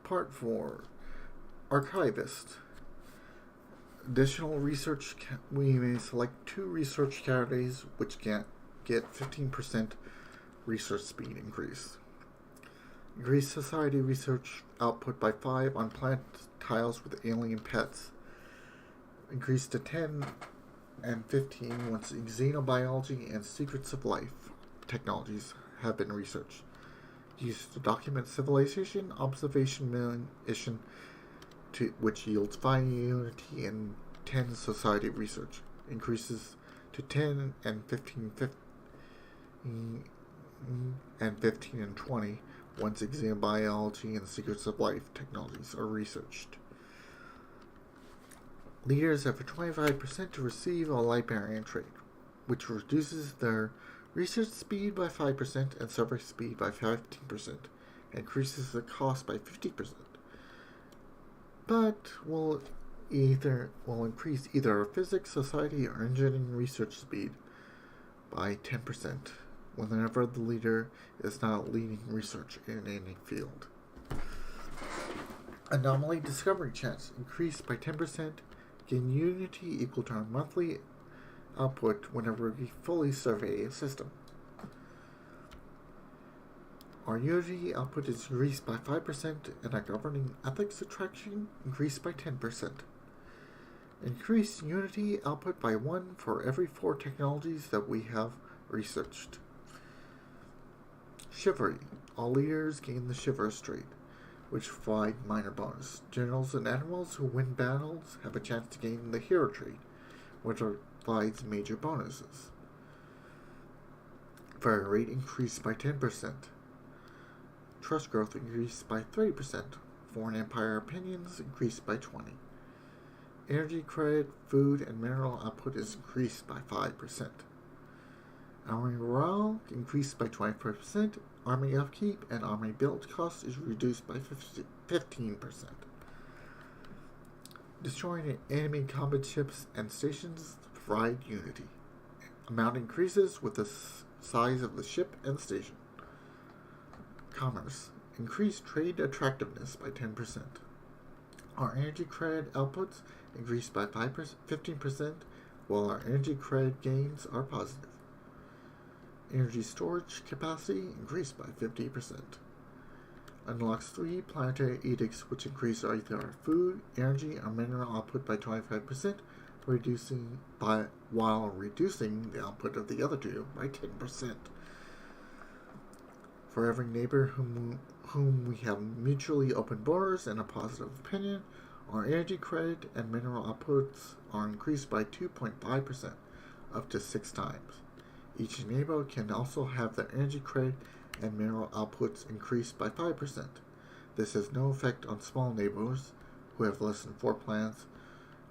Part 4. Archivist. Additional research, we may select 2 research categories which get 15% research speed increase. Increase society research output by 5 on plant tiles with alien pets. Increase to 10 and 15 once xenobiology and secrets of life technologies have been researched. Used to document civilization observation mission which yields 5 unity and 10 society research. Increases to 10 and 15 and 20 once xenobiology and secrets of life technologies are researched. Leaders have a 25% to receive a librarian trait, which reduces their research speed by 5% and survey speed by 15%, and increases the cost by 50%. But will increase either physics, society, or engineering research speed by 10% whenever the leader is not leading research in any field. Anomaly discovery chance increased by 10%, gain unity equal to our monthly output whenever we fully survey a system. Our unity output is increased by 5% and our governing ethics attraction increased by 10%. Increase unity output by 1 for every 4 technologies that we have researched. Chivalry. All leaders gain the Chivalrous trait, which provide minor bonus. Generals and admirals who win battles have a chance to gain the Hero trait, which provides major bonuses. Fire rate increased by 10%. Trust growth increased by 30%. Foreign empire opinions increased by 20%. Energy credit, food, and mineral output is increased by 5%. Army morale increased by 25%. Army upkeep and army build cost is reduced by 15%. Destroying enemy combat ships and stations provide unity. Amount increases with the size of the ship and station. Commerce. Increase trade attractiveness by 10%. Our energy credit outputs increased by 15%, while our energy credit gains are positive. Energy storage capacity increased by 50%. Unlocks 3 planetary edicts which increase either our food, energy, or mineral output by 25%, while reducing the output of the other 2 by 10%. For every neighbor whom we have mutually open borders and a positive opinion, our energy credit and mineral outputs are increased by 2.5%, up to 6 times. Each neighbor can also have their energy credit and mineral outputs increased by 5%. This has no effect on small neighbors who have less than 4 plants,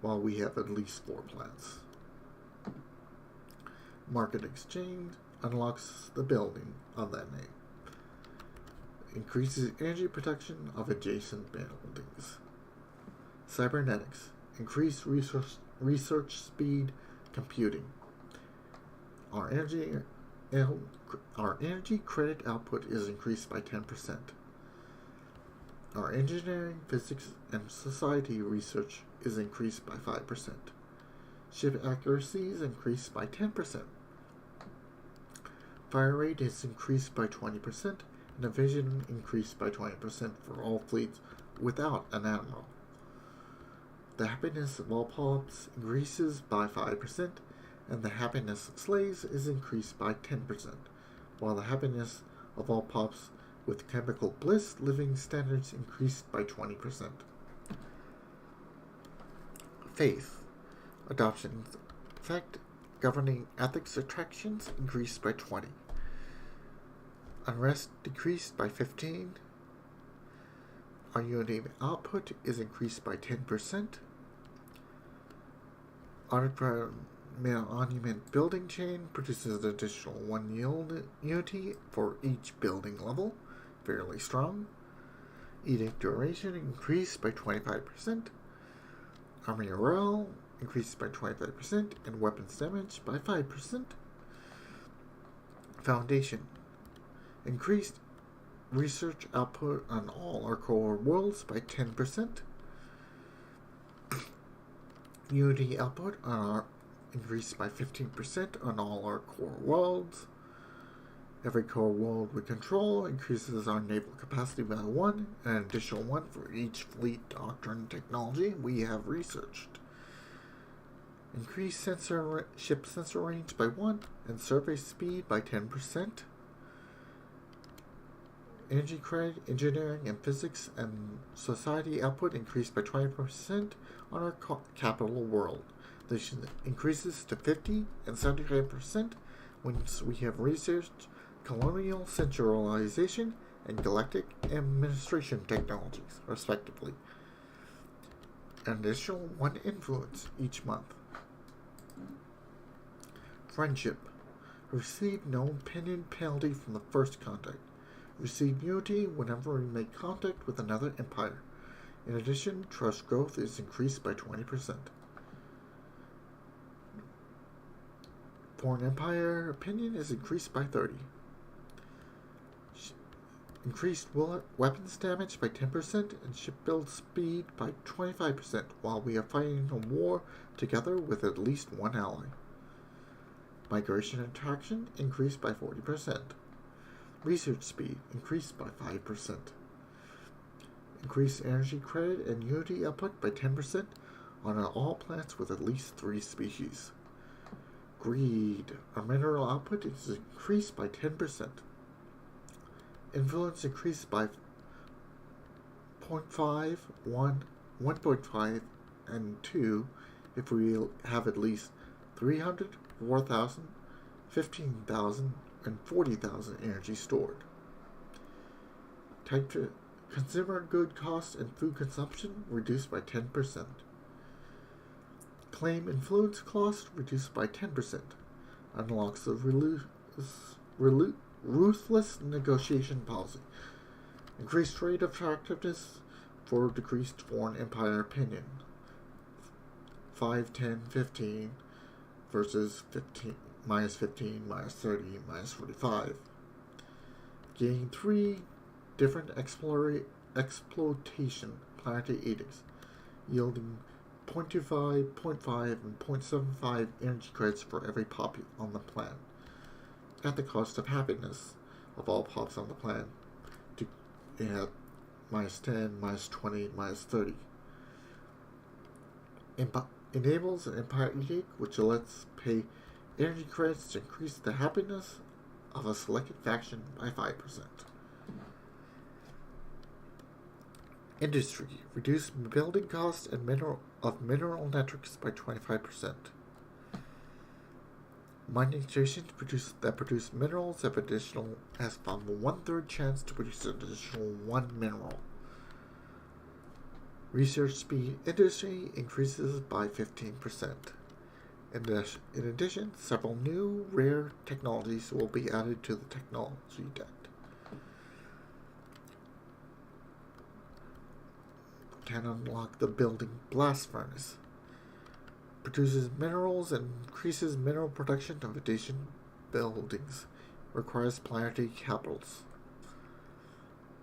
while we have at least 4 plants. Market exchange unlocks the building of that name. Increases energy protection of adjacent buildings. Cybernetics. Increased research speed computing. Our energy credit output is increased by 10%. Our engineering, physics, and society research is increased by 5%. Ship accuracy is increased by 10%. Fire rate is increased by 20%, and vision increased by 20% for all fleets without an admiral. The happiness of all polyps increases by 5%, and the happiness of slaves is increased by 10%, while the happiness of all pops with chemical bliss living standards increased by 20%. Faith. Adoption effect governing ethics attractions increased by 20. Unrest decreased by 15. Our unity output is increased by 10%. Our monument building chain produces an additional 1 unity for each building level. Fairly strong. Edict duration increased by 25%. Army morale increased by 25%, and weapons damage by 5%. Foundation. Increased research output on all our core worlds by 10%. Unity output on our increased by 15% on all our core worlds. Every core world we control increases our naval capacity by 1, and an additional 1 for each fleet doctrine technology we have researched. Increase ship sensor range by 1, and survey speed by 10%. Energy credit, engineering, and physics and society output increased by 20% on our capital world. This increases to 50 and 75% once we have researched colonial centralization and galactic administration technologies, respectively. An additional 1 influence each month. Friendship. Receive no opinion penalty from the first contact. Receive unity whenever we make contact with another empire. In addition, trust growth is increased by 20%. Foreign empire opinion is increased by 30%. Increased weapons damage by 10% and ship build speed by 25% while we are fighting a war together with at least one ally. Migration and traction increased by 40%. Research speed increased by 5%. Increased energy credit and unity output by 10% on all plants with at least 3 species. Greed. Our mineral output is increased by 10%. Influence increased by 0.5, 1.5, and 2 if we have at least 300, 4,000, 15,000, and 40,000 energy stored. Type to consumer good cost and food consumption reduced by 10%. Claim influence cost reduced by 10%. Unlocks the ruthless negotiation policy. Increased trade attractiveness for decreased foreign empire opinion. 5, 10, 15 versus 15, minus 15, minus 30, minus 45. Gain 3 different exploitation planetary edicts, yielding 0.25, 0.5, and 0.75 energy credits for every pop on the planet, at the cost of happiness of all pops on the planet, at minus 10, minus 20, minus 30. Enables an empire edict which lets pay energy credits to increase the happiness of a selected faction by 5%. Industry. Reduce building costs and mineral metrics by 25%. Mining stations that produce minerals has found a 1/3 chance to produce an additional 1 mineral. Research speed industry increases by 15%. In addition, several new rare technologies will be added to the technology deck. Can unlock the building blast furnace. Produces minerals and increases mineral production of adjacent buildings. Requires planetary capitals.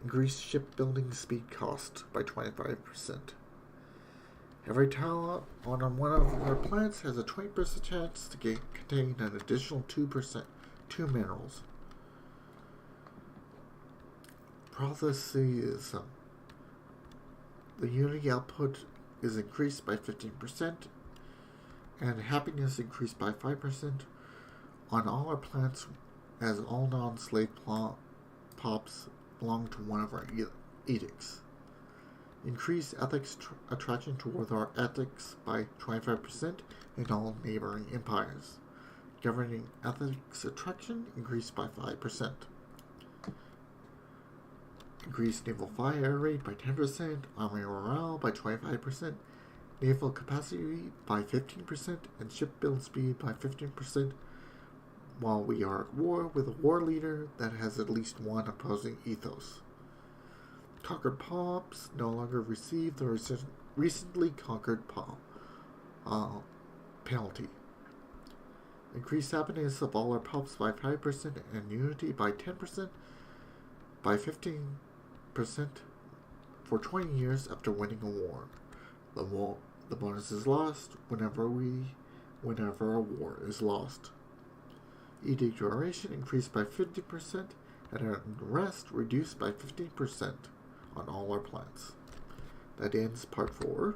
Increase shipbuilding speed cost by 25%. Every tile on one of our planets has a 20% chance to contain an additional 2 minerals. Prophecy is the unity output is increased by 15%, and happiness increased by 5% on all our planets, as all non-slave pops belong to one of our edicts. Increase ethics attraction toward our ethics by 25% in all neighboring empires. Governing ethics attraction increased by 5%. Increase naval fire rate by 10%, army morale by 25%, naval capacity by 15%, and ship build speed by 15%, while we are at war with a war leader that has at least one opposing ethos. Conquered pops no longer receive the recently conquered penalty. Increase happiness of all our pops by 5% and unity by 10%, by 15% for 20 years after winning a war. The bonus is lost whenever a war is lost. Edict duration increased by 50% and unrest reduced by 15% on all our plans. That ends part 4.